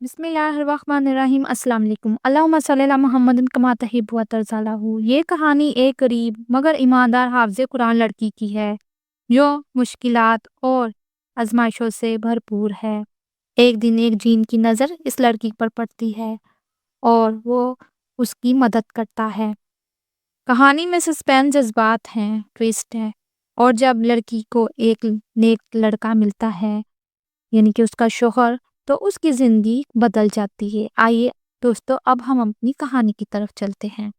بسم اللہ الرحمن الرحیم۔ السلام علیکم۔ اللہم صلی علی محمد کما تحب و ترضی۔ یہ کہانی ایک غریب مگر ایماندار حافظ قرآن لڑکی کی ہے جو مشکلات اور آزمائشوں سے بھرپور ہے۔ ایک دن ایک جن کی نظر اس لڑکی پر پڑتی ہے اور وہ اس کی مدد کرتا ہے۔ کہانی میں سسپینس، جذبات ہیں، ٹویسٹ ہے، اور جب لڑکی کو ایک نیک لڑکا ملتا ہے یعنی کہ اس کا شوہر، تو اس کی زندگی بدل جاتی ہے۔ آئیے دوستو، اب ہم اپنی کہانی کی طرف چلتے ہیں۔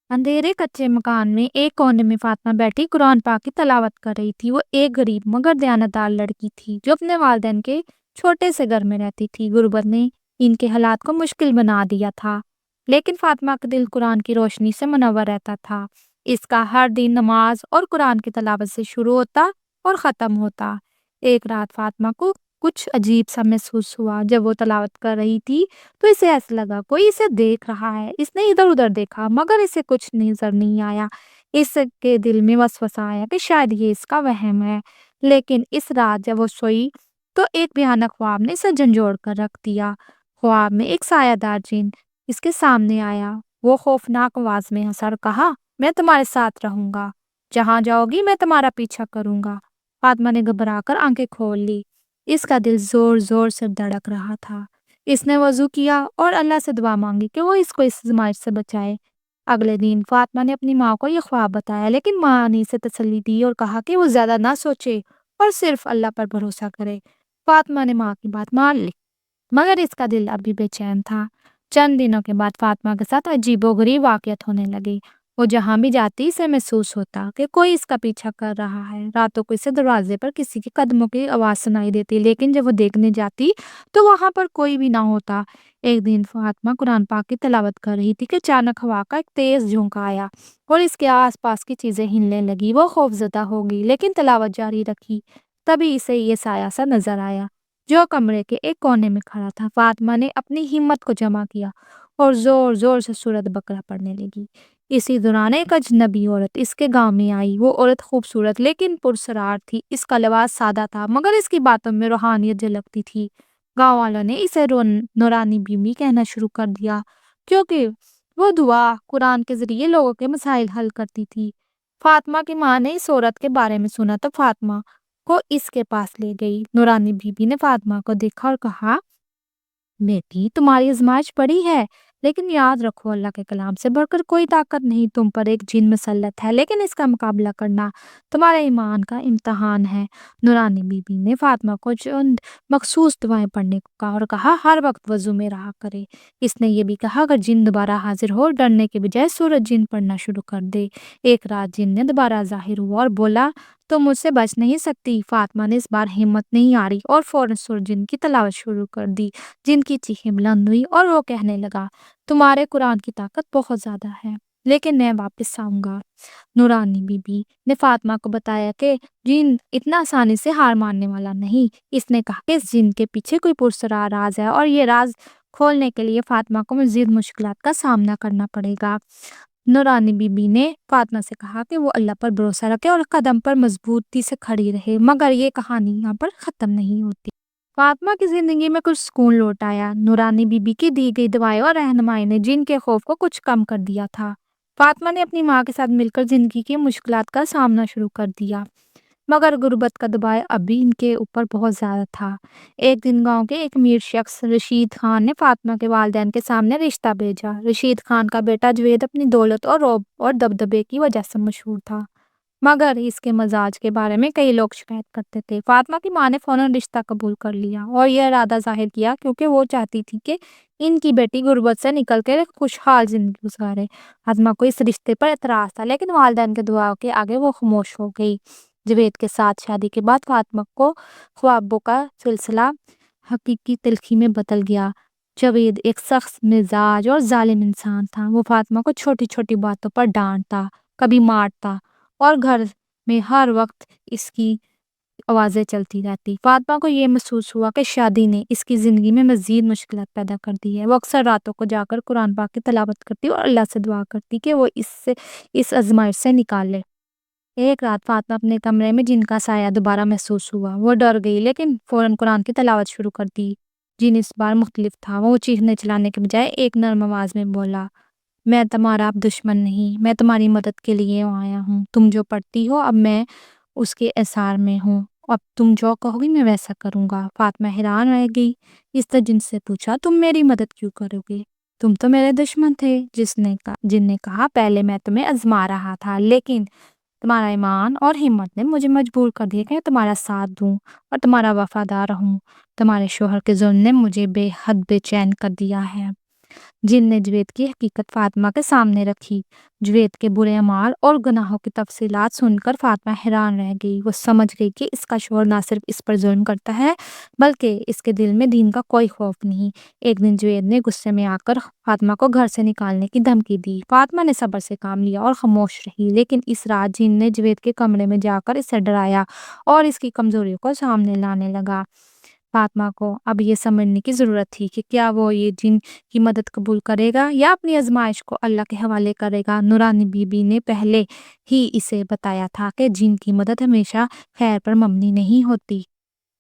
اندھیرے کچے مکان میں ایک کونے میں فاطمہ بیٹھی قرآن پاک کی تلاوت کر رہی تھی۔ وہ ایک غریب مگر دیانتدار لڑکی تھی جو اپنے والدین کے چھوٹے سے گھر میں رہتی تھی۔ غربت نے ان کے حالات کو مشکل بنا دیا تھا، لیکن فاطمہ کا دل قرآن کی روشنی سے منور رہتا تھا۔ اس کا ہر دن نماز اور قرآن کی تلاوت سے شروع ہوتا اور ختم ہوتا۔ ایک رات فاطمہ کو کچھ عجیب سا محسوس ہوا۔ جب وہ تلاوت کر رہی تھی تو اسے ایسا لگا کوئی اسے دیکھ رہا ہے۔ اس نے ادھر ادھر دیکھا مگر اسے کچھ نظر نہیں آیا۔ اس کے دل میں وسوسہ آیا کہ شاید یہ اس کا وہم ہے۔ لیکن اس رات جب وہ سوئی تو ایک بھیانک خواب نے اسے جھنجھوڑ کر رکھ دیا۔ خواب میں ایک سایہ دار جن اس کے سامنے آیا۔ وہ خوفناک آواز میں ہنسا اور کہا، میں تمہارے ساتھ رہوں گا، جہاں جاؤ گی میں تمہارا پیچھا کروں گا۔ فاطمہ نے گھبرا کر آنکھیں کھول لی۔ اس کا دل زور زور سے دھڑک رہا تھا۔ اس نے وضو کیا اور اللہ سے دعا مانگی کہ وہ اس کو اس آزمائش سے بچائے۔ اگلے دن فاطمہ نے اپنی ماں کو یہ خواب بتایا، لیکن ماں نے اسے تسلی دی اور کہا کہ وہ زیادہ نہ سوچے اور صرف اللہ پر بھروسہ کرے۔ فاطمہ نے ماں کی بات مان لی مگر اس کا دل ابھی بے چین تھا۔ چند دنوں کے بعد فاطمہ کے ساتھ عجیب و غریب واقعات ہونے لگے۔ وہ جہاں بھی جاتی اسے محسوس ہوتا کہ کوئی اس کا پیچھا کر رہا ہے۔ راتوں کو اسے دروازے پر کسی کے قدموں کی آواز سنائی دیتی، لیکن جب وہ دیکھنے جاتی تو وہاں پر کوئی بھی نہ ہوتا۔ ایک دن فاطمہ قرآن پاک کی تلاوت کر رہی تھی کہ اچانک ہوا کا ایک تیز جھونکا آیا اور اس کے آس پاس کی چیزیں ہلنے لگی۔ وہ خوفزدہ ہو گئی لیکن تلاوت جاری رکھی۔ تبھی اسے یہ سایہ سا نظر آیا جو کمرے کے ایک کونے میں کھڑا تھا۔ فاطمہ نے اپنی ہمت کو جمع کیا اور زور زور سے سورۃ بقرہ پڑھنے لگی۔ اسی دوران ایک اجنبی عورت اس کے گاؤں میں آئی۔ وہ عورت خوبصورت لیکن پراسرار تھی۔ اس کا لباس سادہ تھا مگر اس کی باتوں میں روحانیت جھلکتی تھی۔ گاؤں والوں نے اسے نورانی بیوی کہنا شروع کر دیا کیونکہ وہ دعا قرآن کے ذریعے لوگوں کے مسائل حل کرتی تھی۔ فاطمہ کی ماں نے اس عورت کے بارے میں سنا تو فاطمہ کو اس کے پاس لے گئی۔ نورانی بیوی نے فاطمہ کو دیکھا اور کہا، بیٹی تمہاری آزمائش بڑی ہے، لیکن یاد رکھو اللہ کے کلام سے بڑھ کر کوئی طاقت نہیں۔ تم پر ایک جن مسلط ہے لیکن اس کا مقابلہ کرنا تمہارے ایمان کا امتحان ہے۔ نورانی بی بی نے فاطمہ کو چند مخصوص دعائیں پڑھنے کو کہا اور کہا ہر وقت وضو میں رہا کرے۔ اس نے یہ بھی کہا اگر جن دوبارہ حاضر ہو ڈرنے کے بجائے سورۃ جن پڑھنا شروع کر دے۔ ایک رات جن نے دوبارہ ظاہر ہوا اور بولا، تم مجھ سے بچ نہیں سکتی۔ فاطمہ نے اس بار ہمت نہیں ہاری اور فوراً سورۃ جن کی تلاوت شروع کر دی۔ جن کی چیخیں بلند ہوئی اور وہ کہنے لگا، تمہارے قرآن کی طاقت بہت زیادہ ہے لیکن میں واپس آؤں گا۔ نورانی بی بی نے فاطمہ کو بتایا کہ جن اتنا آسانی سے ہار ماننے والا نہیں۔ اس نے کہا کہ اس جن کے پیچھے کوئی پراسرار راز ہے اور یہ راز کھولنے کے لیے فاطمہ کو مزید مشکلات کا سامنا کرنا پڑے گا۔ نورانی بی بی نے فاطمہ سے کہا کہ وہ اللہ پر بھروسہ رکھے اور قدم پر مضبوطی سے کھڑی رہے، مگر یہ کہانی یہاں پر ختم نہیں ہوتی۔ فاطمہ کی زندگی میں کچھ سکون لوٹ آیا۔ نورانی بی بی کی دی گئی دعائیں اور رہنمائی نے جن کے خوف کو کچھ کم کر دیا تھا۔ فاطمہ نے اپنی ماں کے ساتھ مل کر زندگی کی مشکلات کا سامنا شروع کر دیا، مگر غربت کا دباؤ اب بھی ان کے اوپر بہت زیادہ تھا۔ ایک دن گاؤں کے ایک امیر شخص رشید خان نے فاطمہ کے والدین کے سامنے رشتہ بھیجا۔ رشید خان کا بیٹا جوید اپنی دولت اور رعب اور دبدبے کی وجہ سے مشہور تھا، مگر اس کے مزاج کے بارے میں کئی لوگ شکایت کرتے تھے۔ فاطمہ کی ماں نے فوراً رشتہ قبول کر لیا اور یہ ارادہ ظاہر کیا کیونکہ وہ چاہتی تھی کہ ان کی بیٹی غربت سے نکل کر خوشحال زندگی گزارے۔ فاطمہ کو اس رشتے پر اعتراض تھا لیکن والدین کے دعاؤں کے آگے وہ خاموش ہو گئی۔ جوید کے ساتھ شادی کے بعد فاطمہ کو خوابوں کا سلسلہ حقیقی تلخی میں بدل گیا۔ جوید ایک سخت مزاج اور ظالم انسان تھا۔ وہ فاطمہ کو چھوٹی چھوٹی باتوں پر ڈانٹتا، کبھی مارتا اور گھر میں ہر وقت اس کی آوازیں چلتی رہتی۔ فاطمہ کو یہ محسوس ہوا کہ شادی نے اس کی زندگی میں مزید مشکلات پیدا کر دی ہے۔ وہ اکثر راتوں کو جا کر قرآن پاک کی تلاوت کرتی اور اللہ سے دعا کرتی کہ وہ اس آزمائش سے نکال لے۔ ایک رات فاطمہ اپنے کمرے میں جن کا سایہ دوبارہ محسوس ہوا۔ وہ ڈر گئی لیکن فوراً قرآن کی تلاوت شروع کر دی۔ جن اس بار مختلف تھا، وہ چیخنے چلانے کے بجائے ایک نرم آواز میں بولا، میں تمہارا اب دشمن نہیں، میں تمہاری مدد کے لیے آیا ہوں۔ تم جو پڑھتی ہو اب میں اس کے اثار میں ہوں، اب تم جو کہو گی میں ویسا کروں گا۔ فاطمہ حیران رہ گئی، اس طرح جن سے پوچھا تم میری مدد کیوں کرو گے؟ تم تو میرے دشمن تھے۔ جن نے کہا پہلے میں تمہیں آزما رہا تھا، لیکن تمہارا ایمان اور ہمت نے مجھے مجبور کر دیا کہ میں تمہارا ساتھ دوں اور تمہارا وفادار رہوں۔ تمہارے شوہر کے ظلم نے مجھے بے حد بے چین کر دیا ہے۔ جن نے جوید کی حقیقت فاطمہ کے سامنے رکھی۔ جوید کے برے اعمال اور گناہوں کی تفصیلات سن کر فاطمہ حیران رہ گئی۔ وہ سمجھ گئی کہ اس کا شوہر نہ صرف اس پر ظلم کرتا ہے بلکہ اس کے دل میں دین کا کوئی خوف نہیں۔ ایک دن جوید نے غصے میں آ کر فاطمہ کو گھر سے نکالنے کی دھمکی دی۔ فاطمہ نے صبر سے کام لیا اور خاموش رہی، لیکن اس رات جن نے جوید کے کمرے میں جا کر اسے ڈرایا اور اس کی کمزوریوں کو سامنے لانے لگا۔ فاطمہ کو اب یہ سمجھنے کی ضرورت تھی کہ کیا وہ یہ جن کی مدد قبول کرے گا یا اپنی آزمائش کو اللہ کے حوالے کرے گا۔ نورانی بی بی نے پہلے ہی اسے بتایا تھا کہ جن کی مدد ہمیشہ خیر پر مبنی نہیں ہوتی۔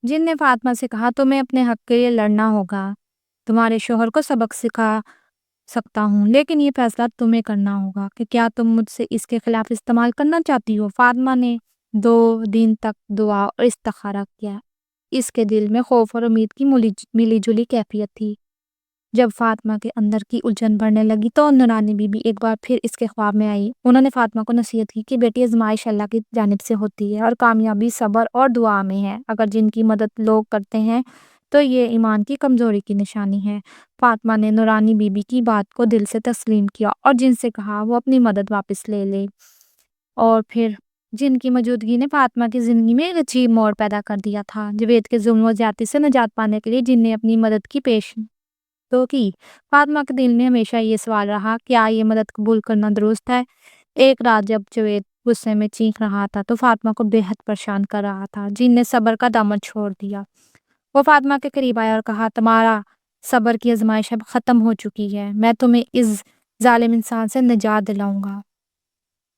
جن نے فاطمہ سے کہا تمہیں اپنے حق کے لیے لڑنا ہوگا، تمہارے شوہر کو سبق سکھا سکتا ہوں، لیکن یہ فیصلہ تمہیں کرنا ہوگا کہ کیا تم مجھ سے اس کے خلاف استعمال کرنا چاہتی ہو۔ فاطمہ نے 2 دن تک دعا اور استخارہ کیا۔ اس کے دل میں خوف اور امید کی ملی جلی کیفیت تھی۔ جب فاطمہ کے اندر کی الجھن بڑھنے لگی تو نورانی بی بی ایک بار پھر اس کے خواب میں آئی۔ انہوں نے فاطمہ کو نصیحت کی کہ بیٹی، آزمائش اللہ کی جانب سے ہوتی ہے اور کامیابی صبر اور دعا میں ہے۔ اگر جن کی مدد لوگ کرتے ہیں تو یہ ایمان کی کمزوری کی نشانی ہے۔ فاطمہ نے نورانی بی بی کی بات کو دل سے تسلیم کیا اور جن سے کہا وہ اپنی مدد واپس لے لے۔ اور پھر جن کی موجودگی نے فاطمہ کی زندگی میں ایک عجیب موڑ پیدا کر دیا تھا۔ جوید کے ظلم و زیادتی سے نجات پانے کے لیے جن نے اپنی مدد کی پیش تو کی۔ فاطمہ کے دل میں ہمیشہ یہ سوال رہا، کیا یہ مدد قبول کرنا درست ہے؟ ایک رات جب جوید غصے میں چیخ رہا تھا تو فاطمہ کو بے حد پریشان کر رہا تھا۔ جن نے صبر کا دامن چھوڑ دیا۔ وہ فاطمہ کے قریب آیا اور کہا، تمہارا صبر کی آزمائش اب ختم ہو چکی ہے، میں تمہیں اس ظالم انسان سے نجات دلاؤں گا۔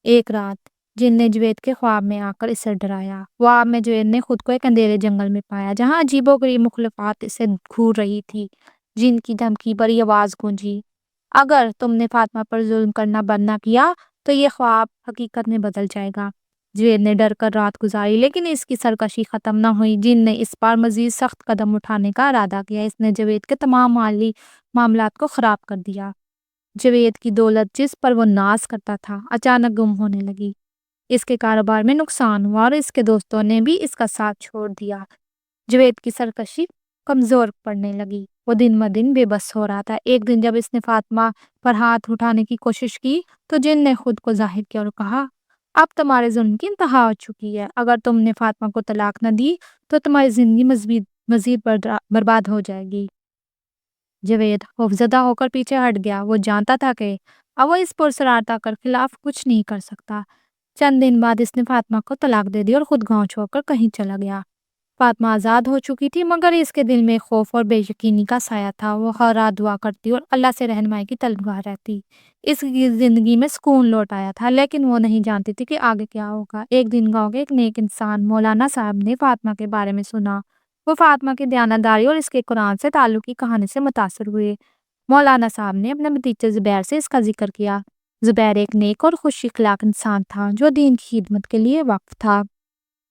ایک رات جن نے جوید کے خواب میں آ کر اسے ڈرایا۔ خواب میں جوید نے خود کو ایک اندھیرے جنگل میں پایا جہاں عجیب و غریب مخلوقات اسے گھور رہی تھی۔ جن کی دھمکی بھری آواز گونجی، اگر تم نے فاطمہ پر ظلم کرنا بند نہ کیا تو یہ خواب حقیقت میں بدل جائے گا۔ جوید نے ڈر کر رات گزاری، لیکن اس کی سرکشی ختم نہ ہوئی۔ جن نے اس بار مزید سخت قدم اٹھانے کا ارادہ کیا۔ اس نے جوید کے تمام مالی معاملات کو خراب کر دیا۔ جوید کی دولت جس پر وہ ناز کرتا تھا اچانک گم ہونے لگی۔ اس کے کاروبار میں نقصان ہوا اور اس کے دوستوں نے بھی اس کا ساتھ چھوڑ دیا۔ جوید کی سرکشی کمزور پڑنے لگی، وہ دن بدن بے بس ہو رہا تھا۔ ایک دن جب اس نے فاطمہ پر ہاتھ اٹھانے کی کوشش کی تو جن نے خود کو ظاہر کیا اور کہا، اب تمہارے ظلم کی انتہا ہو چکی ہے، اگر تم نے فاطمہ کو طلاق نہ دی تو تمہاری زندگی مزید برباد ہو جائے گی۔ جوید خوفزدہ ہو کر پیچھے ہٹ گیا۔ وہ جانتا تھا کہ اب وہ اس پرسرار طاقت کے خلاف کچھ نہیں کر سکتا۔ چند دن بعد اس نے فاطمہ کو طلاق دے دی اور خود گاؤں چھوڑ کر کہیں چلا گیا۔ فاطمہ آزاد ہو چکی تھی، مگر اس کے دل میں خوف اور بے یقینی کا سایہ تھا۔ وہ ہر رات دعا کرتی اور اللہ سے رہنمائی کی طلبگار رہتی۔ اس کی زندگی میں سکون لوٹ آیا تھا، لیکن وہ نہیں جانتی تھی کہ آگے کیا ہوگا۔ ایک دن گاؤں کے ایک نیک انسان مولانا صاحب نے فاطمہ کے بارے میں سنا۔ وہ فاطمہ کی دیانتداری اور اس کے قرآن سے تعلق کی کہانی سے متاثر ہوئے۔ مولانا صاحب نے اپنے بھتیجے زبیر سے اس کا ذکر کیا۔ زبیر ایک نیک اور خوش اخلاق انسان تھا جو دین کی خدمت کے لیے وقف تھا۔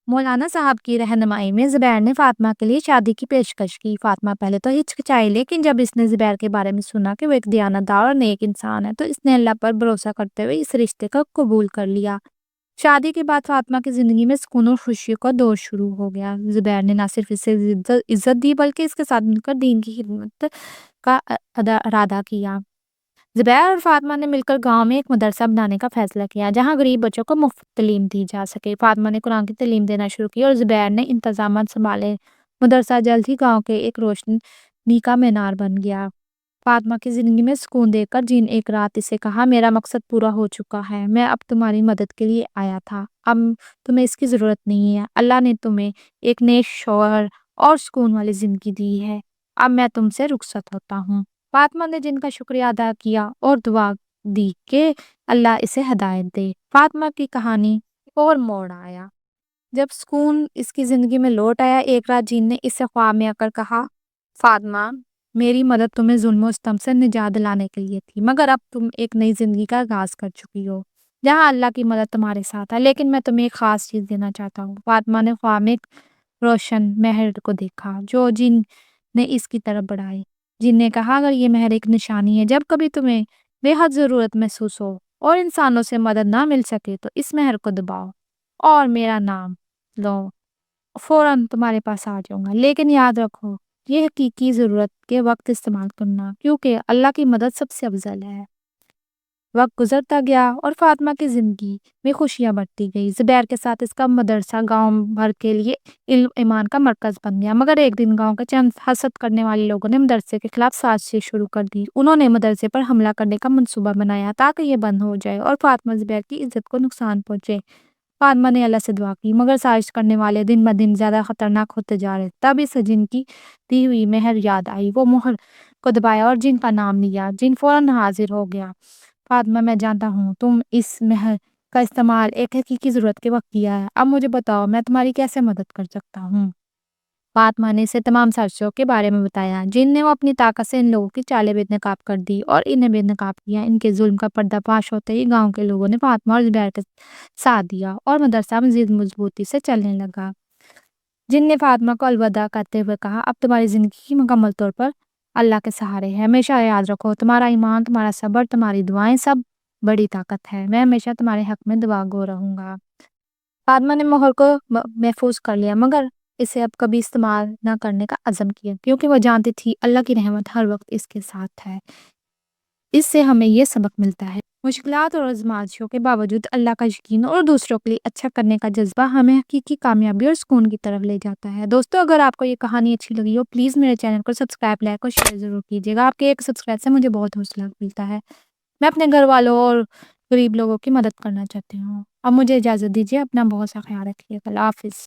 مولانا صاحب کی رہنمائی میں زبیر نے فاطمہ کے لیے شادی کی پیشکش کی۔ فاطمہ پہلے تو ہچکچائی، لیکن جب اس نے زبیر کے بارے میں سنا کہ وہ ایک دیانتدار اور نیک انسان ہے تو اس نے اللہ پر بھروسہ کرتے ہوئے اس رشتے کو قبول کر لیا۔ شادی کے بعد فاطمہ کی زندگی میں سکون اور خوشی کا دور شروع ہو گیا۔ زبیر نے نہ صرف اسے عزت دی بلکہ اس کے ساتھ مل کر دین کی خدمت کا ارادہ کیا۔ زبیر اور فاطمہ نے مل کر گاؤں میں ایک مدرسہ بنانے کا فیصلہ کیا جہاں غریب بچوں کو مفت تعلیم دی جا سکے۔ فاطمہ نے قرآن کی تعلیم دینا شروع کی اور زبیر نے انتظامات سنبھالے۔ مدرسہ جلد ہی گاؤں کے ایک روشنی کا مینار بن گیا۔ فاطمہ کی زندگی میں سکون دیکھ کر جن ایک رات اسے کہا، میرا مقصد پورا ہو چکا ہے، میں اب تمہاری مدد کے لیے آیا تھا، اب تمہیں اس کی ضرورت نہیں ہے، اللہ نے تمہیں ایک نیک شوہر اور سکون والی زندگی دی ہے، اب میں تم سے رخصت ہوتا ہوں۔ فاطمہ نے جن کا شکریہ ادا کیا اور دعا دی کہ اللہ اسے ہدایت دے۔ فاطمہ کی کہانی اور موڑ آیا۔ جب سکون اس کی زندگی میں لوٹ آیا، ایک رات جن نے اسے خواب میں آ کر کہا، فاطمہ، میری مدد تمہیں ظلم و ستم سے نجات دلانے کے لیے تھی، مگر اب تم ایک نئی زندگی کا آغاز کر چکی ہو جہاں اللہ کی مدد تمہارے ساتھ ہے۔ لیکن میں تمہیں ایک خاص چیز دینا چاہتا ہوں۔ فاطمہ نے خواب میں ایک روشن مہر کو دیکھا جو جن نے اس کی طرف بڑھائی۔ جن نے کہا، اگر یہ مہر ایک نشانی ہے، جب کبھی تمہیں بے حد ضرورت محسوس ہو اور انسانوں سے مدد نہ مل سکے تو اس مہر کو دباؤ اور میرا نام لو، فوراً تمہارے پاس آ جاؤں گا۔ لیکن یاد رکھو، یہ حقیقی ضرورت کے وقت استعمال کرنا، کیونکہ اللہ کی مدد سب سے افضل ہے۔ وقت گزرتا گیا اور فاطمہ کی زندگی میں خوشیاں بڑھتی گئی۔ زبیر کے ساتھ اس کا مدرسہ گاؤں بھر کے لیے علم ایمان کا مرکز بن گیا۔ مگر ایک دن گاؤں کے چند حسد کرنے والے لوگوں نے مدرسے کے خلاف سازشیں شروع کر دی۔ انہوں نے مدرسے پر حملہ کرنے کا منصوبہ بنایا تاکہ یہ بند ہو جائے اور فاطمہ زبیر کی عزت کو نقصان پہنچے۔ فاطمہ نے اللہ سے دعا کی، مگر سازش کرنے والے دن بدن زیادہ خطرناک ہوتے جا رہے۔ تب اسے جن کی دی ہوئی مہر یاد آئی۔ وہ مہر کو دبایا اور جن کا نام لیا۔ جن فوراً حاضر ہو گیا۔ فاطمہ، میں جانتا ہوں تم اس مہر کا استعمال ایک حقیقی ضرورت کے وقت کیا ہے۔ اب مجھے بتاؤ، میں تمہاری کیسے مدد کر سکتا ہوں؟ فاطمہ نے اسے تمام سازشوں کے بارے میں بتایا جن نے وہ اپنی طاقت سے ان لوگوں کی چالیں بے نقاب کر دی اور انہیں بے نقاب کیا۔ ان کے ظلم کا پردہ فاش ہوتے ہی گاؤں کے لوگوں نے فاطمہ اور زبیر کے ساتھ دیا اور مدرسہ مزید مضبوطی سے چلنے لگا۔ جن نے فاطمہ کو الوداع کرتے ہوئے کہا، اب تمہاری زندگی کی مکمل طور پر اللہ کے سہارے ہے۔ ہمیشہ یاد رکھو، تمہارا ایمان، تمہارا صبر، تمہاری دعائیں سب بڑی طاقت ہے۔ میں ہمیشہ تمہارے حق میں دعا گو رہوں گا۔ فاطمہ نے مہر کو محفوظ کر لیا، مگر اسے اب کبھی استعمال نہ کرنے کا عزم کیا، کیونکہ وہ جانتی تھی اللہ کی رحمت ہر وقت اس کے ساتھ ہے۔ اس سے ہمیں یہ سبق ملتا ہے، مشکلات اور آزمائشوں کے باوجود اللہ کا یقین اور دوسروں کے لیے اچھا کرنے کا جذبہ ہمیں حقیقی کامیابی اور سکون کی طرف لے جاتا ہے۔ دوستو، اگر آپ کو یہ کہانی اچھی لگی ہو، پلیز میرے چینل کو سبسکرائب، لائک اور شیئر ضرور کیجیے گا۔ آپ کے ایک سبسکرائب سے مجھے بہت حوصلہ ملتا ہے۔ میں اپنے گھر والوں اور غریب لوگوں کی مدد کرنا چاہتی ہوں۔ اب مجھے اجازت دیجیے، اپنا بہت سا خیال رکھیے گا۔ اللہ حافظ۔